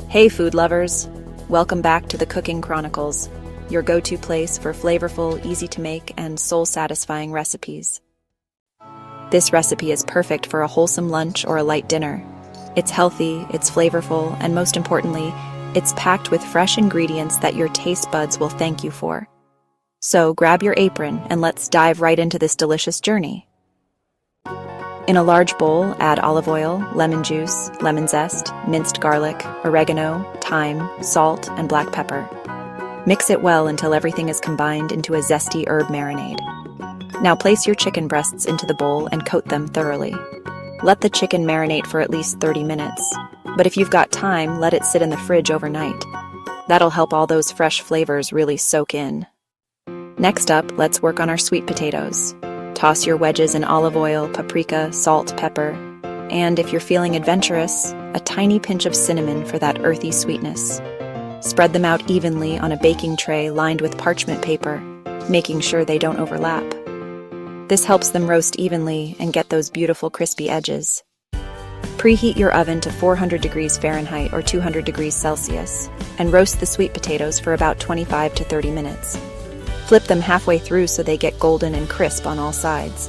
Hey food lovers! Welcome back to the Cooking Chronicles, your go-to place for flavorful, easy-to-make, and soul-satisfying recipes. This recipe is perfect for a wholesome lunch or a light dinner. It's healthy, it's flavorful, and most importantly, it's packed with fresh ingredients that your taste buds will thank you for. So grab your apron and let's dive right into this delicious journey. In a large bowl, add olive oil, lemon juice, lemon zest, minced garlic, oregano, thyme, salt, and black pepper. Mix it well until everything is combined into a zesty herb marinade. Now place your chicken breasts into the bowl and coat them thoroughly. Let the chicken marinate for at least 30 minutes, but if you've got time, let it sit in the fridge overnight. That'll help all those fresh flavors really soak in. Next up, let's work on our sweet potatoes. Toss your wedges in olive oil, paprika, salt, pepper, and if you're feeling adventurous, a tiny pinch of cinnamon for that earthy sweetness. Spread them out evenly on a baking tray lined with parchment paper, making sure they don't overlap. This helps them roast evenly and get those beautiful crispy edges. Preheat your oven to 400 degrees Fahrenheit or 200 degrees Celsius, and roast the sweet potatoes for about 25 to 30 minutes. Flip them halfway through so they get golden and crisp on all sides.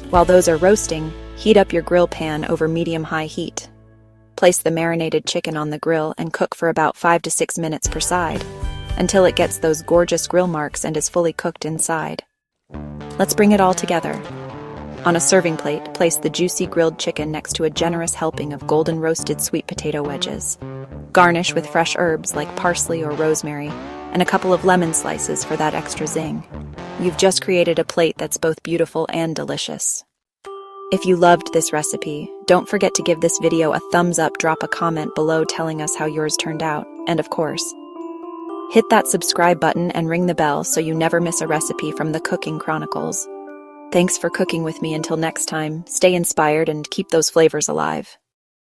While those are roasting, heat up your grill pan over medium-high heat. Place the marinated chicken on the grill and cook for about 5 to 6 minutes per side, until it gets those gorgeous grill marks and is fully cooked inside. Let's bring it all together. On a serving plate, place the juicy grilled chicken next to a generous helping of golden roasted sweet potato wedges. Garnish with fresh herbs like parsley or rosemary, and a couple of lemon slices for that extra zing. You've just created a plate that's both beautiful and delicious. If you loved this recipe, don't forget to give this video a thumbs up, drop a comment below telling us how yours turned out, and of course, hit that subscribe button and ring the bell so you never miss a recipe from the Cooking Chronicles. Thanks for cooking with me. Until next time, stay inspired and keep those flavors alive.